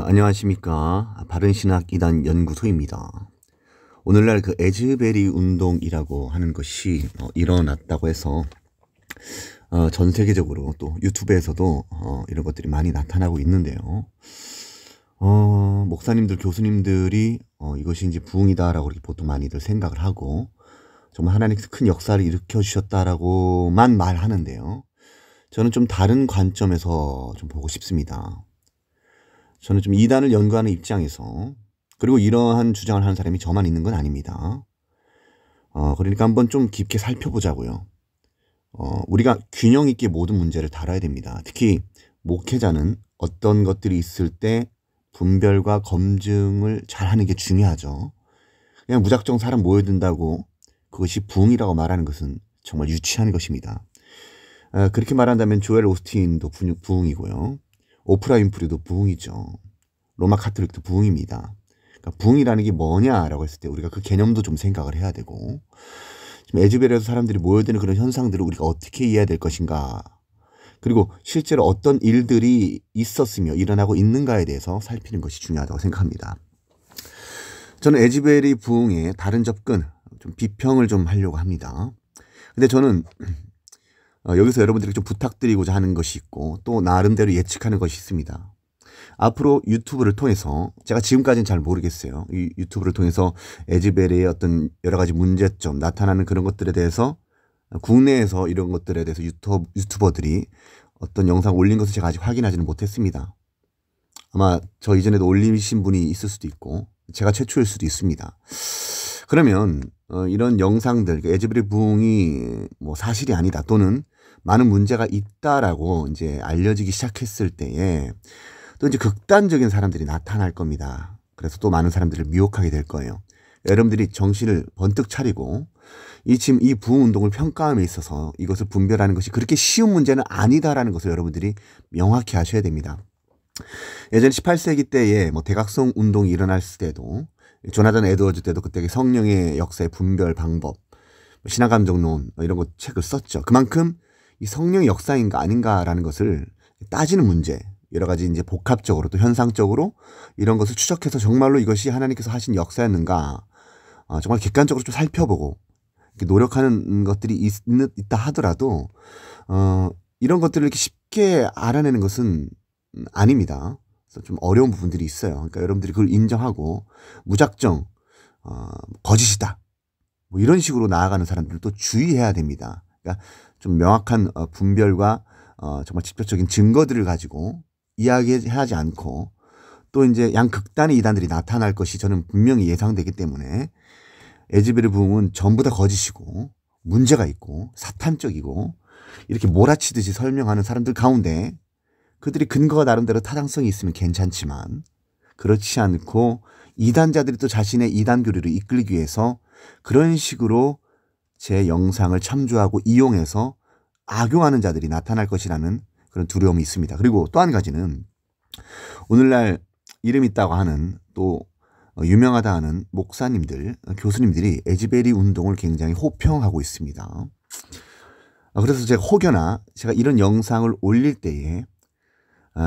안녕하십니까. 바른신학 이단 연구소입니다. 오늘날 그 에즈베리 운동이라고 하는 것이 일어났다고 해서 전 세계적으로 또 유튜브에서도 이런 것들이 많이 나타나고 있는데요. 목사님들, 교수님들이 이것이 이제 부흥이다라고 이렇게 보통 많이들 생각을 하고 정말 하나님께서 큰 역사를 일으켜 주셨다라고만 말하는데요. 저는 좀 다른 관점에서 좀 보고 싶습니다. 저는 좀 이단을 연구하는 입장에서, 그리고 이러한 주장을 하는 사람이 저만 있는 건 아닙니다. 그러니까 한번 좀 깊게 살펴보자고요. 우리가 균형 있게 모든 문제를 다뤄야 됩니다. 특히 목회자는 어떤 것들이 있을 때 분별과 검증을 잘하는 게 중요하죠. 그냥 무작정 사람 모여든다고 그것이 부흥이라고 말하는 것은 정말 유치한 것입니다. 그렇게 말한다면 조엘 오스틴도 부흥이고요. 오프라 윈프리도 부흥이죠. 로마 카톨릭도 부흥입니다. 그러니까 부흥이라는 게 뭐냐라고 했을 때 우리가 그 개념도 좀 생각을 해야 되고, 지금 에즈베리에서 사람들이 모여드는 그런 현상들을 우리가 어떻게 이해해야 될 것인가, 그리고 실제로 어떤 일들이 있었으며 일어나고 있는가에 대해서 살피는 것이 중요하다고 생각합니다. 저는 에즈베리 부흥의 다른 접근, 좀 비평을 좀 하려고 합니다. 근데 저는 여기서 여러분들에게 좀 부탁드리고자 하는 것이 있고, 또 나름대로 예측하는 것이 있습니다. 앞으로 유튜브를 통해서, 제가 지금까지는 잘 모르겠어요. 이 유튜브를 통해서 에즈베리의 어떤 여러 가지 문제점, 나타나는 그런 것들에 대해서, 국내에서 이런 것들에 대해서 유튜버들이 어떤 영상 올린 것을 제가 아직 확인하지는 못했습니다. 아마 저 이전에도 올리신 분이 있을 수도 있고, 제가 최초일 수도 있습니다. 그러면 이런 영상들, 에즈베리 부흥이 뭐 사실이 아니다, 또는 많은 문제가 있다라고 이제 알려지기 시작했을 때에 또 이제 극단적인 사람들이 나타날 겁니다. 그래서 또 많은 사람들을 미혹하게 될 거예요. 여러분들이 정신을 번뜩 차리고 지금 이 부흥 운동을 평가함에 있어서 이것을 분별하는 것이 그렇게 쉬운 문제는 아니다라는 것을 여러분들이 명확히 아셔야 됩니다. 예전 18세기 때에 뭐 대각성 운동이 일어났을 때도, 조나단 에드워즈 때도 그때 성령의 역사의 분별 방법, 신화감정론 이런 거 책을 썼죠. 그만큼 이 성령의 역사인가 아닌가라는 것을 따지는 문제, 여러 가지 이제 복합적으로 또 현상적으로 이런 것을 추적해서 정말로 이것이 하나님께서 하신 역사였는가, 정말 객관적으로 좀 살펴보고 노력하는 것들이 있다 하더라도 이런 것들을 이렇게 쉽게 알아내는 것은 아닙니다. 그래서 좀 어려운 부분들이 있어요. 그러니까 여러분들이 그걸 인정하고 무작정 거짓이다, 뭐 이런 식으로 나아가는 사람들도 주의해야 됩니다. 그러니까 좀 명확한 분별과 정말 직접적인 증거들을 가지고 이야기하지 않고, 또 이제 양극단의 이단들이 나타날 것이 저는 분명히 예상되기 때문에 에즈베리 부흥은 전부 다 거짓이고 문제가 있고 사탄적이고 이렇게 몰아치듯이 설명하는 사람들 가운데 그들이 근거가 나름대로 타당성이 있으면 괜찮지만, 그렇지 않고 이단자들이 또 자신의 이단 교리를 이끌기 위해서 그런 식으로 제 영상을 참조하고 이용해서 악용하는 자들이 나타날 것이라는 그런 두려움이 있습니다. 그리고 또 한 가지는, 오늘날 이름 있다고 하는, 또 유명하다 하는 목사님들, 교수님들이 에즈베리 운동을 굉장히 호평하고 있습니다. 그래서 제가 혹여나 제가 이런 영상을 올릴 때에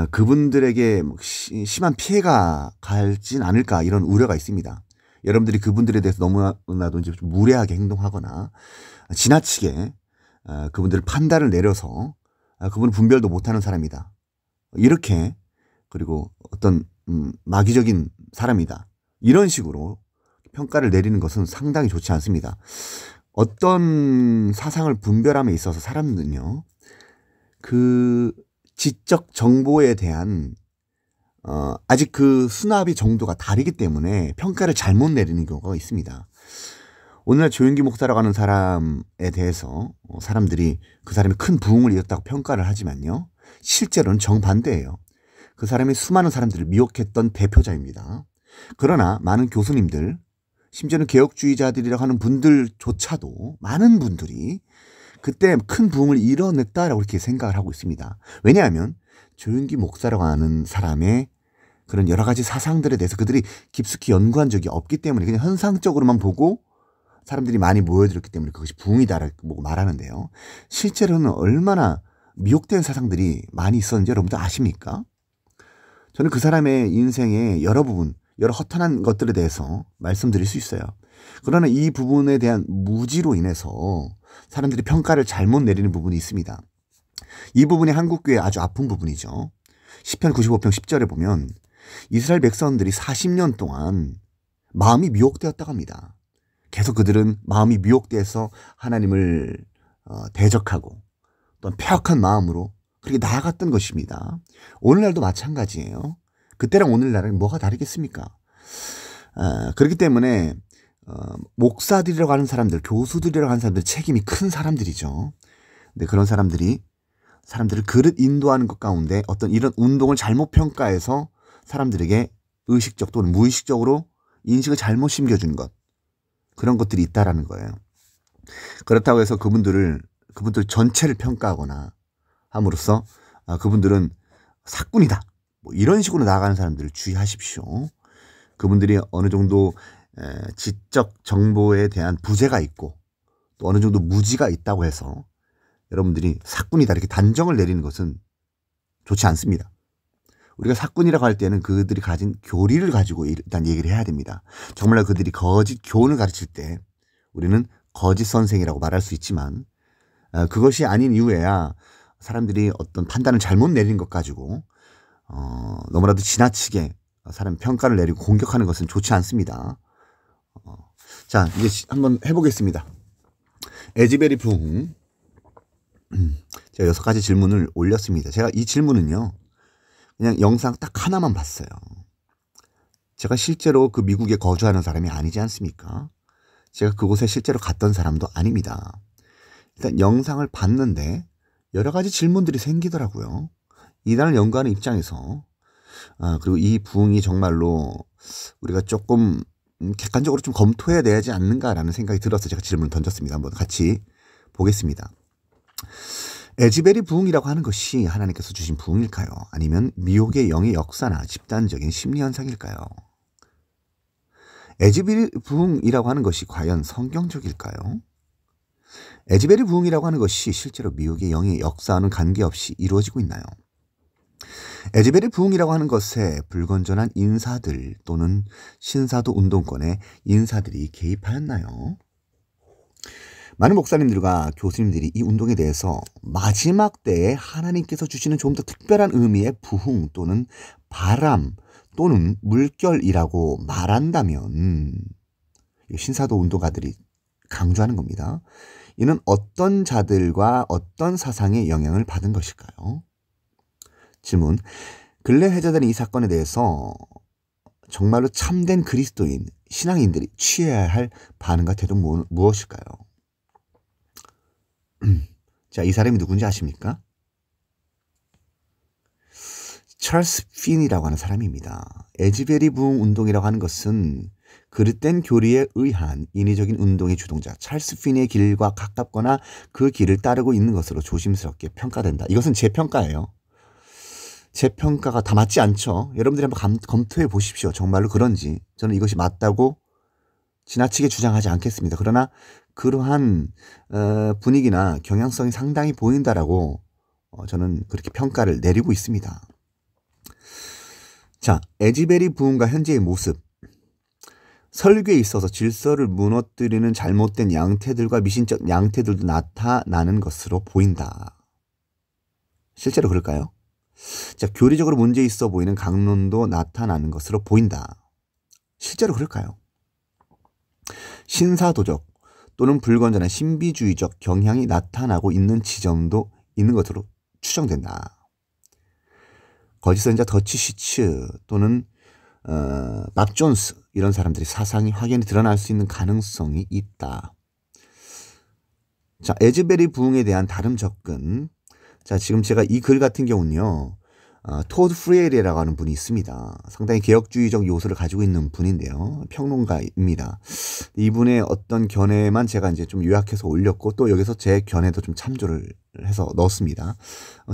그분들에게 심한 피해가 갈진 않을까, 이런 우려가 있습니다. 여러분들이 그분들에 대해서 너무나도 이제 좀 무례하게 행동하거나 지나치게 그분들을 판단을 내려서 그분은 분별도 못하는 사람이다, 이렇게, 그리고 어떤 마귀적인 사람이다, 이런 식으로 평가를 내리는 것은 상당히 좋지 않습니다. 어떤 사상을 분별함에 있어서 사람들은요, 그 지적 정보에 대한 아직 그 수납의 정도가 다르기 때문에 평가를 잘못 내리는 경우가 있습니다. 오늘날 조윤기 목사라고 하는 사람에 대해서 사람들이 그 사람이 큰 부흥을 이뤘다고 평가를 하지만요, 실제로는 정반대예요. 그 사람이 수많은 사람들을 미혹했던 대표자입니다. 그러나 많은 교수님들, 심지어는 개혁주의자들이라고 하는 분들조차도, 많은 분들이 그때 큰 부흥을 이뤄냈다라고 이렇게 생각을 하고 있습니다. 왜냐하면 조윤기 목사라고 하는 사람의 그런 여러 가지 사상들에 대해서 그들이 깊숙이 연구한 적이 없기 때문에 그냥 현상적으로만 보고 사람들이 많이 모여들었기 때문에 그것이 부흥이다라고 말하는데요. 실제로는 얼마나 미혹된 사상들이 많이 있었는지 여러분들 아십니까? 저는 그 사람의 인생의 여러 부분, 여러 허탄한 것들에 대해서 말씀드릴 수 있어요. 그러나 이 부분에 대한 무지로 인해서 사람들이 평가를 잘못 내리는 부분이 있습니다. 이 부분이 한국교회의 아주 아픈 부분이죠. 시편 95편 10절에 보면 이스라엘 백성들이 40년 동안 마음이 미혹되었다고 합니다. 계속 그들은 마음이 미혹돼서 하나님을 대적하고 또한 패역한 마음으로 그렇게 나아갔던 것입니다. 오늘날도 마찬가지예요. 그때랑 오늘날은 뭐가 다르겠습니까? 그렇기 때문에 목사들이라고 하는 사람들, 교수들이라고 하는 사람들 책임이 큰 사람들이죠. 근데 그런 사람들을 그릇 인도하는 것 가운데 어떤 이런 운동을 잘못 평가해서 사람들에게 의식적 또는 무의식적으로 인식을 잘못 심겨주는 것, 그런 것들이 있다라는 거예요. 그렇다고 해서 그분들 전체를 평가하거나 함으로써 그분들은 사꾼이다, 뭐 이런 식으로 나아가는 사람들을 주의하십시오. 그분들이 어느 정도 지적 정보에 대한 부재가 있고 또 어느 정도 무지가 있다고 해서 여러분들이 사꾼이다 이렇게 단정을 내리는 것은 좋지 않습니다. 우리가 사꾼이라고 할 때는 그들이 가진 교리를 가지고 일단 얘기를 해야 됩니다. 정말로 그들이 거짓 교훈을 가르칠 때 우리는 거짓 선생이라고 말할 수 있지만 그것이 아닌 이유에야 사람들이 어떤 판단을 잘못 내린 것 가지고 너무나도 지나치게 사람 평가를 내리고 공격하는 것은 좋지 않습니다. 자, 이제 한번 해보겠습니다. 에즈베리 부흥. 제가 6가지 질문을 올렸습니다. 제가 이 질문은요, 그냥 영상 딱 하나만 봤어요. 제가 실제로 그 미국에 거주하는 사람이 아니지 않습니까? 제가 그곳에 실제로 갔던 사람도 아닙니다. 일단 영상을 봤는데 여러 가지 질문들이 생기더라고요. 이단을 연구하는 입장에서. 그리고 이 부흥이 정말로 우리가 조금 객관적으로 좀 검토해야 되지 않는가라는 생각이 들어서 제가 질문을 던졌습니다. 한번 같이 보겠습니다. 에즈베리 부흥이라고 하는 것이 하나님께서 주신 부흥일까요? 아니면 미혹의 영의 역사나 집단적인 심리현상일까요? 에즈베리 부흥이라고 하는 것이 과연 성경적일까요? 에즈베리 부흥이라고 하는 것이 실제로 미혹의 영의 역사와는 관계없이 이루어지고 있나요? 에즈베리 부흥이라고 하는 것에 불건전한 인사들 또는 신사도 운동권의 인사들이 개입하였나요? 많은 목사님들과 교수님들이 이 운동에 대해서 마지막 때에 하나님께서 주시는 좀 더 특별한 의미의 부흥 또는 바람 또는 물결이라고 말한다면 신사도 운동가들이 강조하는 겁니다. 이는 어떤 자들과 어떤 사상의 영향을 받은 것일까요? 질문. 근래 해제되는 이 사건에 대해서 정말로 참된 그리스도인, 신앙인들이 취해야 할 반응과 태도 무엇일까요? 자, 이 사람이 누군지 아십니까? 찰스 핀이라고 하는 사람입니다. 에즈베리 부흥 운동이라고 하는 것은 그릇된 교리에 의한 인위적인 운동의 주동자 찰스 핀의 길과 가깝거나 그 길을 따르고 있는 것으로 조심스럽게 평가된다. 이것은 제 평가예요. 제 평가가 다 맞지 않죠. 여러분들이 한번 검토해 보십시오. 정말로 그런지. 저는 이것이 맞다고 지나치게 주장하지 않겠습니다. 그러나 그러한 분위기나 경향성이 상당히 보인다라고 저는 그렇게 평가를 내리고 있습니다. 자, 에즈베리 부흥과 현재의 모습. 설교에 있어서 질서를 무너뜨리는 잘못된 양태들과 미신적 양태들도 나타나는 것으로 보인다. 실제로 그럴까요? 자, 교리적으로 문제 있어 보이는 강론도 나타나는 것으로 보인다. 실제로 그럴까요? 신사도적 또는 불건전한 신비주의적 경향이 나타나고 있는 지점도 있는 것으로 추정된다. 거짓 선지자 더치 시츠 또는 밥 존스 이런 사람들이 사상이 확연히 드러날 수 있는 가능성이 있다. 자, 에즈베리 부흥에 대한 다른 접근. 자, 지금 제가 이 글 같은 경우는요, 토드 프리엘이라고 하는 분이 있습니다. 상당히 개혁주의적 요소를 가지고 있는 분인데요. 평론가입니다. 이분의 어떤 견해만 제가 이제 좀 요약해서 올렸고 또 여기서 제 견해도 좀 참조를 해서 넣었습니다.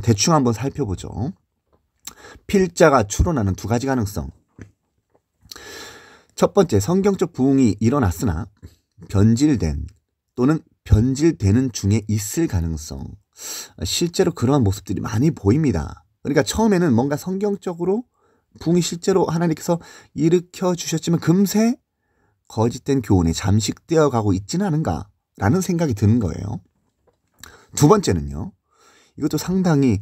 대충 한번 살펴보죠. 필자가 추론하는 두 가지 가능성. 첫 번째, 성경적 부흥이 일어났으나 변질된 또는 변질되는 중에 있을 가능성. 실제로 그러한 모습들이 많이 보입니다. 그러니까 처음에는 뭔가 성경적으로 부흥이 실제로 하나님께서 일으켜 주셨지만 금세 거짓된 교훈에 잠식되어 가고 있지는 않은가라는 생각이 드는 거예요. 두 번째는요. 이것도 상당히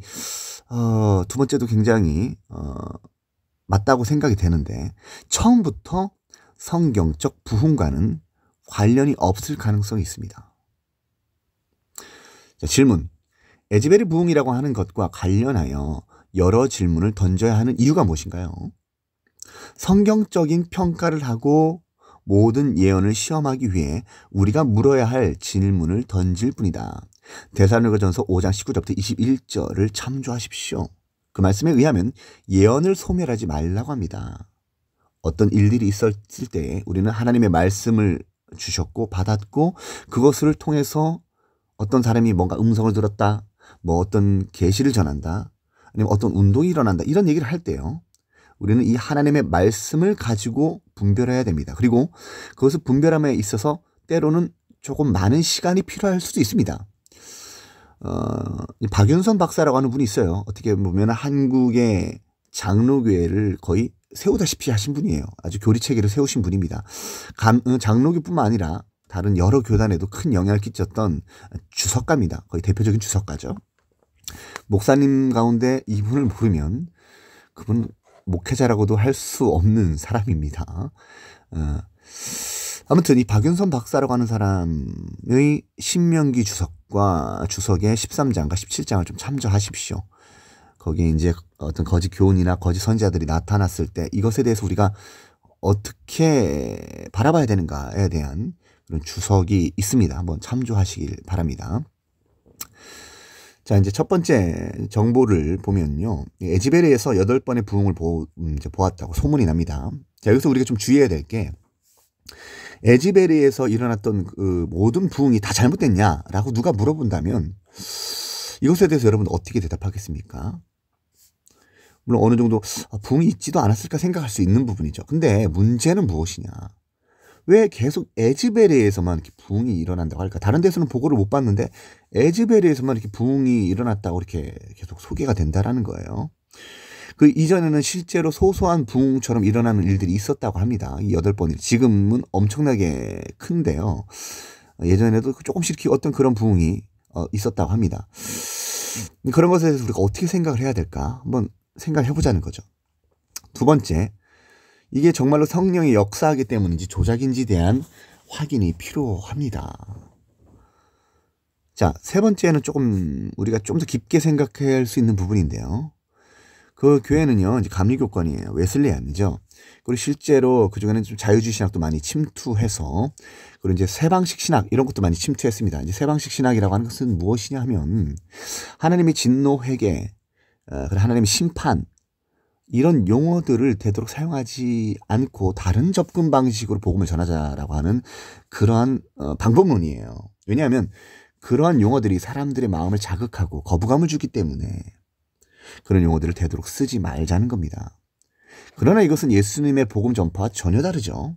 두 번째도 굉장히 맞다고 생각이 되는데 처음부터 성경적 부흥과는 관련이 없을 가능성이 있습니다. 자, 질문. 에즈벨의 부흥이라고 하는 것과 관련하여 여러 질문을 던져야 하는 이유가 무엇인가요? 성경적인 평가를 하고 모든 예언을 시험하기 위해 우리가 물어야 할 질문을 던질 뿐이다. 데살로니가전서 5장 19절부터 21절을 참조하십시오. 그 말씀에 의하면 예언을 소멸하지 말라고 합니다. 어떤 일들이 있었을 때 우리는 하나님의 말씀을 주셨고 받았고 그것을 통해서 어떤 사람이 뭔가 음성을 들었다, 뭐 어떤 계시를 전한다, 아니면 어떤 운동이 일어난다 이런 얘기를 할 때요. 우리는 이 하나님의 말씀을 가지고 분별해야 됩니다. 그리고 그것을 분별함에 있어서 때로는 조금 많은 시간이 필요할 수도 있습니다. 박윤선 박사라고 하는 분이 있어요. 어떻게 보면 한국의 장로교회를 거의 세우다시피 하신 분이에요. 아주 교리체계를 세우신 분입니다. 장로교뿐만 아니라 다른 여러 교단에도 큰 영향을 끼쳤던 주석가입니다. 거의 대표적인 주석가죠. 목사님 가운데 이분을 모르면 그분은 목회자라고도 할 수 없는 사람입니다. 아무튼 이 박윤선 박사라고 하는 사람의 신명기 주석과 주석의 13장과 17장을 좀 참조하십시오. 거기에 이제 어떤 거짓 교훈이나 거짓 선지자들이 나타났을 때 이것에 대해서 우리가 어떻게 바라봐야 되는가에 대한 그런 주석이 있습니다. 한번 참조하시길 바랍니다. 자, 이제 첫 번째 정보를 보면요. 에즈벨에서 8번의 부흥을 보았다고 소문이 납니다. 자, 여기서 우리가 좀 주의해야 될 게 에즈벨에서 일어났던 그 모든 부흥이 다 잘못됐냐라고 누가 물어본다면 이것에 대해서 여러분 어떻게 대답하겠습니까? 물론 어느 정도 부흥이 있지도 않았을까 생각할 수 있는 부분이죠. 근데 문제는 무엇이냐? 왜 계속 에즈벨에서만 이렇게 부흥이 일어난다고 할까? 다른 데서는 보고를 못 받는데 에즈벨에서만 이렇게 부흥이 일어났다고 이렇게 계속 소개가 된다라는 거예요. 그 이전에는 실제로 소소한 부흥처럼 일어나는 일들이 있었다고 합니다. 이 8번이 지금은 엄청나게 큰데요. 예전에도 조금씩 어떤 그런 부흥이 있었다고 합니다. 그런 것에 대해서 우리가 어떻게 생각을 해야 될까? 한번 생각을 해보자는 거죠. 두 번째, 이게 정말로 성령이 역사하기 때문인지 조작인지에 대한 확인이 필요합니다. 자, 세 번째는 조금 우리가 좀 더 깊게 생각할 수 있는 부분인데요. 그 교회는요, 이제 감리교권이에요. 웨슬레안이죠. 그리고 실제로 그중에는 좀 자유주의 신학도 많이 침투해서, 그리고 이제 세방식 신학, 이런 것도 많이 침투했습니다. 이제 세방식 신학이라고 하는 것은 무엇이냐 하면, 하나님의 진노 회개, 그리고 하나님의 심판, 이런 용어들을 되도록 사용하지 않고 다른 접근 방식으로 복음을 전하자라고 하는 그러한 방법론이에요. 왜냐하면 그러한 용어들이 사람들의 마음을 자극하고 거부감을 주기 때문에 그런 용어들을 되도록 쓰지 말자는 겁니다. 그러나 이것은 예수님의 복음 전파와 전혀 다르죠.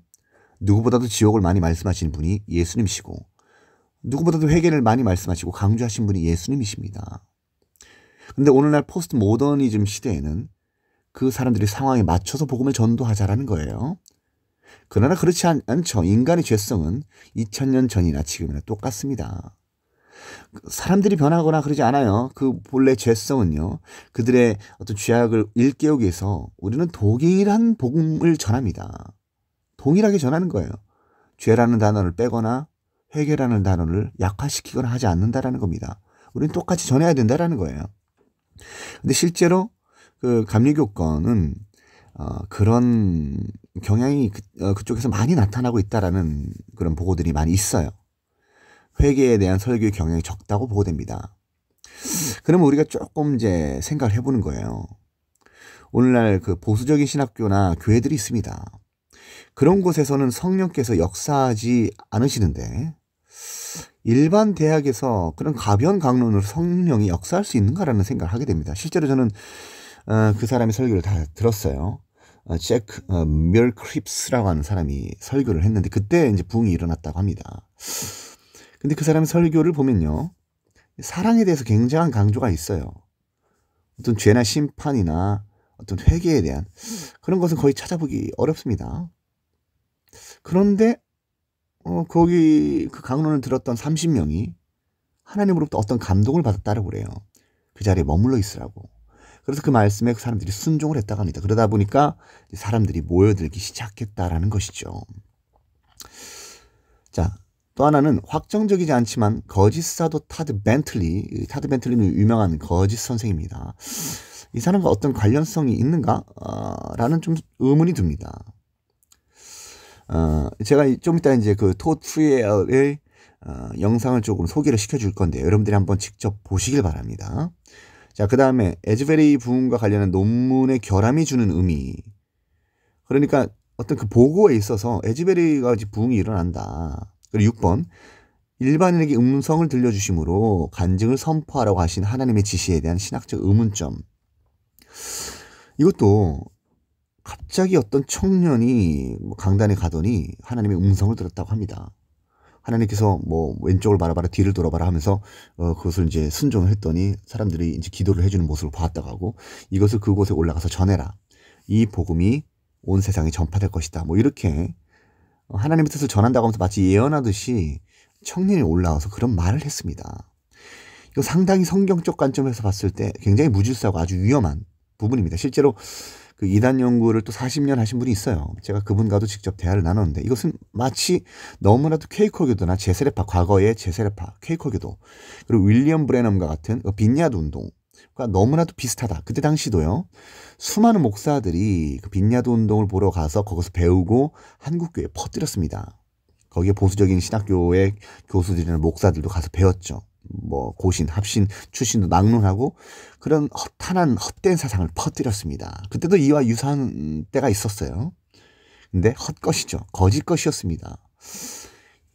누구보다도 지옥을 많이 말씀하시는 분이 예수님이시고 누구보다도 회개를 많이 말씀하시고 강조하신 분이 예수님이십니다. 그런데 오늘날 포스트 모더니즘 시대에는 그 사람들이 상황에 맞춰서 복음을 전도하자라는 거예요. 그러나 그렇지 않죠. 인간의 죄성은 2000년 전이나 지금이나 똑같습니다. 사람들이 변하거나 그러지 않아요. 그 본래 죄성은요. 그들의 어떤 죄악을 일깨우기 위해서 우리는 동일한 복음을 전합니다. 동일하게 전하는 거예요. 죄라는 단어를 빼거나 회개라는 단어를 약화시키거나 하지 않는다라는 겁니다. 우리는 똑같이 전해야 된다라는 거예요. 근데 실제로 그 감리교권은 그런 경향이 그쪽에서 많이 나타나고 있다라는 그런 보고들이 많이 있어요. 회개에 대한 설교의 경향이 적다고 보고됩니다. 그러면 우리가 조금 이제 생각을 해보는 거예요. 오늘날 그 보수적인 신학교나 교회들이 있습니다. 그런 곳에서는 성령께서 역사하지 않으시는데 일반 대학에서 그런 가변 강론으로 성령이 역사할 수 있는가라는 생각을 하게 됩니다. 실제로 저는 그 사람의 설교를 다 들었어요. 제크 밀크립스라고 하는 사람이 설교를 했는데 그때 이제 부흥이 일어났다고 합니다. 근데 그 사람의 설교를 보면요, 사랑에 대해서 굉장한 강조가 있어요. 어떤 죄나 심판이나 어떤 회개에 대한 그런 것은 거의 찾아보기 어렵습니다. 그런데 거기 그 강론을 들었던 30명이 하나님으로부터 어떤 감동을 받았다고 그래요. 그 자리에 머물러 있으라고. 그래서 그 말씀에 그 사람들이 순종을 했다고 합니다. 그러다 보니까 사람들이 모여들기 시작했다라는 것이죠. 자, 또 하나는 확정적이지 않지만 거짓 사도 타드 벤틀리는 유명한 거짓 선생입니다. 이 사람과 어떤 관련성이 있는가? 라는 좀 의문이 듭니다. 제가 좀 이따 이제 그 토드 프리엘의 영상을 조금 소개를 시켜줄 건데요. 여러분들이 한번 직접 보시길 바랍니다. 자, 그 다음에 에즈베리 부흥과 관련한 논문의 결함이 주는 의미. 그러니까 어떤 그 보고에 있어서 에즈베리가 부흥이 일어난다. 그리고 6번 일반인에게 음성을 들려주심으로 간증을 선포하라고 하신 하나님의 지시에 대한 신학적 의문점. 이것도 갑자기 어떤 청년이 강단에 가더니 하나님의 음성을 들었다고 합니다. 하나님께서 뭐 왼쪽을 바라봐라 뒤를 돌아봐라 하면서 그것을 이제 순종을 했더니 사람들이 이제 기도를 해주는 모습을 보았다고 하고 이것을 그곳에 올라가서 전해라. 이 복음이 온 세상에 전파될 것이다. 뭐 이렇게 하나님의 뜻을 전한다고 하면서 마치 예언하듯이 청년이 올라와서 그런 말을 했습니다. 이거 상당히 성경적 관점에서 봤을 때 굉장히 무질서하고 아주 위험한 부분입니다. 실제로 그 이단 연구를 또 40년 하신 분이 있어요. 제가 그분과도 직접 대화를 나눴는데 이것은 마치 너무나도 퀘이커교도나 제세례파, 과거의 제세례파, 퀘이커교도 그리고 윌리엄 브레넘과 같은 빈야드 운동과 너무나도 비슷하다. 그때 당시도요. 수많은 목사들이 그 빈야드 운동을 보러 가서 거기서 배우고 한국교회에 퍼뜨렸습니다. 거기에 보수적인 신학교의 교수들이나 목사들도 가서 배웠죠. 뭐 고신, 합신 출신도 막론하고 그런 허탄한 헛된 사상을 퍼뜨렸습니다. 그때도 이와 유사한 때가 있었어요. 근데 헛것이죠. 거짓것이었습니다.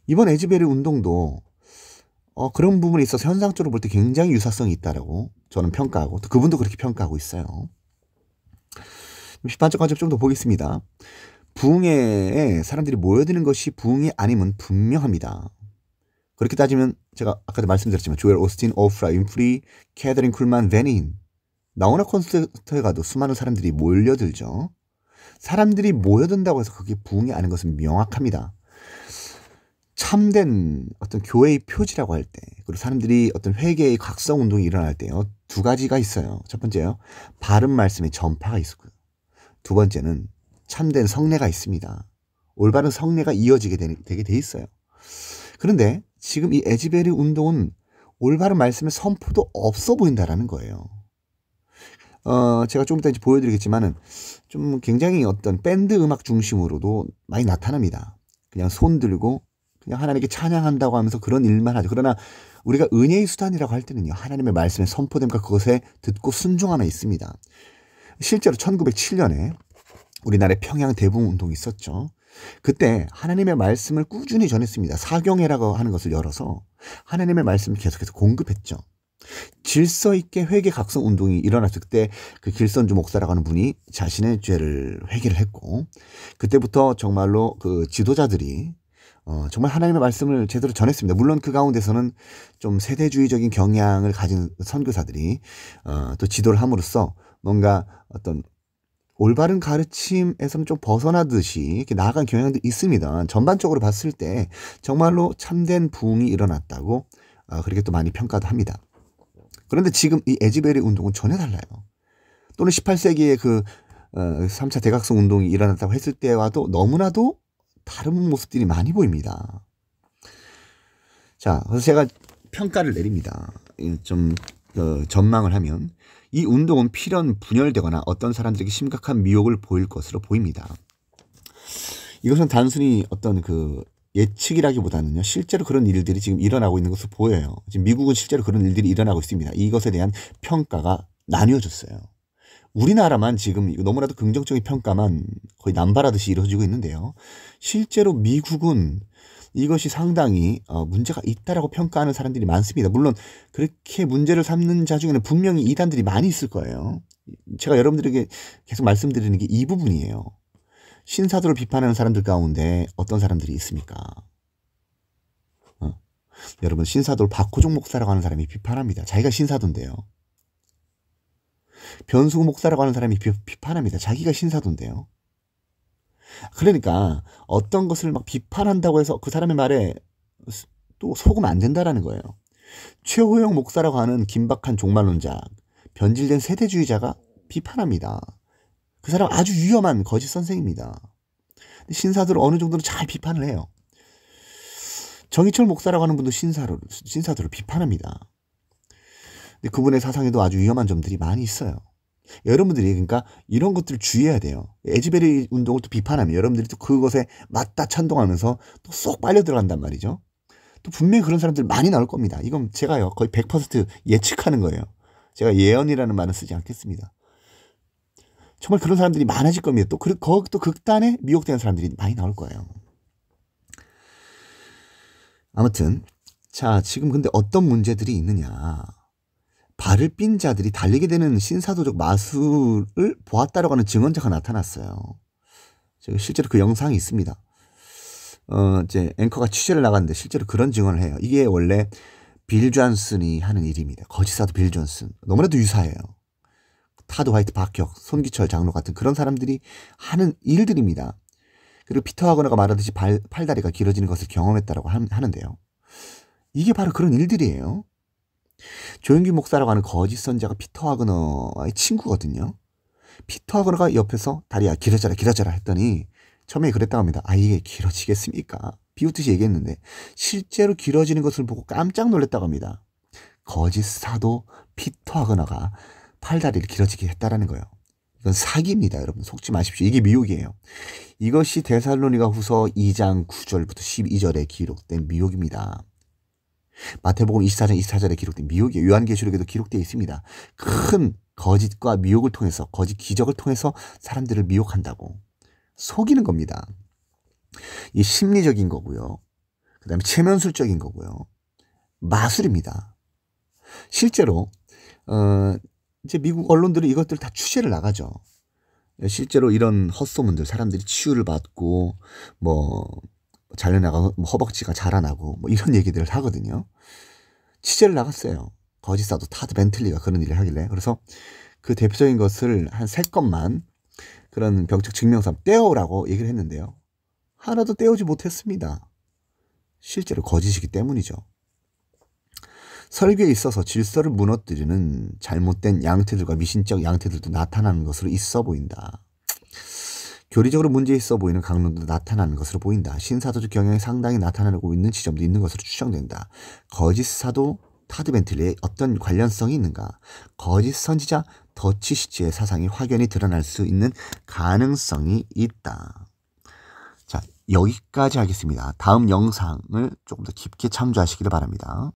이번 에즈베리 운동도 그런 부분에 있어서 현상적으로 볼 때 굉장히 유사성이 있다라고 저는 평가하고 또 그분도 그렇게 평가하고 있어요. 비판적 관점 좀 더 보겠습니다. 부흥회에 사람들이 모여드는 것이 부흥이 아님은 분명합니다. 그렇게 따지면 제가 아까도 말씀드렸지만 조엘 오스틴, 오프라 윈프리, 캐더린 쿨만, 베닌 나오나 콘서트에 가도 수많은 사람들이 몰려들죠. 사람들이 모여든다고 해서 그게 부흥이 아닌 것은 명확합니다. 참된 어떤 교회의 표지라고 할 때 그리고 사람들이 어떤 회개의 각성 운동이 일어날 때요. 두 가지가 있어요. 첫 번째요. 바른 말씀의 전파가 있고요. 두 번째는 참된 성례가 있습니다. 올바른 성례가 이어지게 되게 돼 있어요. 그런데 지금 이 에즈베리 운동은 올바른 말씀의 선포도 없어 보인다라는 거예요. 제가 좀 이따 이제 보여드리겠지만은 좀 굉장히 어떤 밴드 음악 중심으로도 많이 나타납니다. 그냥 손 들고 그냥 하나님께 찬양한다고 하면서 그런 일만 하죠. 그러나 우리가 은혜의 수단이라고 할 때는요. 하나님의 말씀의 선포됨과 그것에 듣고 순종하며 있습니다. 실제로 1907년에 우리나라에 평양 대붕 운동이 있었죠. 그때 하나님의 말씀을 꾸준히 전했습니다. 사경회라고 하는 것을 열어서 하나님의 말씀을 계속해서 공급했죠. 질서 있게 회개 각성 운동이 일어났을 때 그 길선주 목사라고 하는 분이 자신의 죄를 회개를 했고 그때부터 정말로 그 지도자들이 정말 하나님의 말씀을 제대로 전했습니다. 물론 그 가운데서는 좀 세대주의적인 경향을 가진 선교사들이 또 지도를 함으로써 뭔가 어떤 올바른 가르침에서는 좀 벗어나듯이 이렇게 나아간 경향도 있습니다. 전반적으로 봤을 때 정말로 참된 부흥이 일어났다고 그렇게 또 많이 평가도 합니다. 그런데 지금 이 에즈베리 운동은 전혀 달라요. 또는 18세기에 그 3차 대각성 운동이 일어났다고 했을 때와도 너무나도 다른 모습들이 많이 보입니다. 자, 그래서 제가 평가를 내립니다. 좀 전망을 하면 이 운동은 필연 분열되거나 어떤 사람들에게 심각한 미혹을 보일 것으로 보입니다. 이것은 단순히 어떤 그 예측이라기보다는요. 실제로 그런 일들이 지금 일어나고 있는 것으로 보여요. 지금 미국은 실제로 그런 일들이 일어나고 있습니다. 이것에 대한 평가가 나뉘어졌어요. 우리나라만 지금 너무나도 긍정적인 평가만 거의 남발하듯이 이루어지고 있는데요. 실제로 미국은 이것이 상당히 문제가 있다라고 평가하는 사람들이 많습니다. 물론 그렇게 문제를 삼는 자 중에는 분명히 이단들이 많이 있을 거예요. 제가 여러분들에게 계속 말씀드리는 게 이 부분이에요. 신사도를 비판하는 사람들 가운데 어떤 사람들이 있습니까? 여러분 신사도를 박호종 목사라고 하는 사람이 비판합니다. 자기가 신사도인데요. 변수구 목사라고 하는 사람이 비판합니다. 자기가 신사도인데요. 그러니까 어떤 것을 막 비판한다고 해서 그 사람의 말에 또 속으면 안 된다라는 거예요. 최호영 목사라고 하는 긴박한 종말론자, 변질된 세대주의자가 비판합니다. 그 사람 아주 위험한 거짓 선생입니다. 신사도를 어느 정도는 잘 비판을 해요. 정희철 목사라고 하는 분도 신사도를 비판합니다. 근데 그분의 사상에도 아주 위험한 점들이 많이 있어요. 여러분들이 그러니까 이런 것들을 주의해야 돼요. 에즈베리 운동을 또 비판하면 여러분들이 또 그것에 맞다 찬동하면서 또 쏙 빨려 들어간단 말이죠. 또 분명히 그런 사람들 많이 나올 겁니다. 이건 제가요 거의 100% 예측하는 거예요. 제가 예언이라는 말은 쓰지 않겠습니다. 정말 그런 사람들이 많아질 겁니다. 또 극단에 미혹되는 사람들이 많이 나올 거예요. 아무튼 자, 지금 근데 어떤 문제들이 있느냐. 발을 삔 자들이 달리게 되는 신사도적 마술을 보았다라고 하는 증언자가 나타났어요. 실제로 그 영상이 있습니다. 이제 앵커가 취재를 나갔는데 실제로 그런 증언을 해요. 이게 원래 빌 존슨이 하는 일입니다. 거짓사도 빌 존슨. 너무나도 유사해요. 타드 화이트, 박혁, 손기철 장로 같은 그런 사람들이 하는 일들입니다. 그리고 피터 하거너가 말하듯이 팔다리가 길어지는 것을 경험했다라고 하는데요. 이게 바로 그런 일들이에요. 조영규 목사라고 하는 거짓 선자가 피터 하거너의 친구거든요. 피터 하거너가 옆에서 다리야 길어져라 했더니 처음에 그랬다고 합니다. 아, 이게 길어지겠습니까? 비웃듯이 얘기했는데 실제로 길어지는 것을 보고 깜짝 놀랐다고 합니다. 거짓 사도 피터 하거너가 팔다리를 길어지게 했다라는 거예요. 이건 사기입니다. 여러분 속지 마십시오. 이게 미혹이에요. 이것이 데살로니가 후서 2장 9절부터 12절에 기록된 미혹입니다. 마태복음 24장 24절에 기록된 미혹이에요. 요한계시록에도 기록되어 있습니다. 큰 거짓과 미혹을 통해서 거짓 기적을 통해서 사람들을 미혹한다고 속이는 겁니다. 이 심리적인 거고요. 그 다음에 체면술적인 거고요. 마술입니다. 실제로 이제 미국 언론들은 이것들 다 취재를 나가죠. 실제로 이런 헛소문들 사람들이 치유를 받고 뭐 잘려나가고 허벅지가 자라나고 뭐 이런 얘기들을 하거든요. 취재를 나갔어요. 거짓사도 타드 벤틀리가 그런 일을 하길래. 그래서 그 대표적인 것을 한 3건만 그런 병적 증명서 떼어오라고 얘기를 했는데요. 하나도 떼오지 못했습니다. 실제로 거짓이기 때문이죠. 설교에 있어서 질서를 무너뜨리는 잘못된 양태들과 미신적 양태들도 나타나는 것으로 있어 보인다. 교리적으로 문제 있어 보이는 강론도 나타나는 것으로 보인다. 신사도적 경향이 상당히 나타나고 있는 지점도 있는 것으로 추정된다. 거짓 사도 타드 벤틀리의 어떤 관련성이 있는가? 거짓 선지자 더치 시치의 사상이 확연히 드러날 수 있는 가능성이 있다. 자, 여기까지 하겠습니다. 다음 영상을 조금 더 깊게 참조하시기를 바랍니다.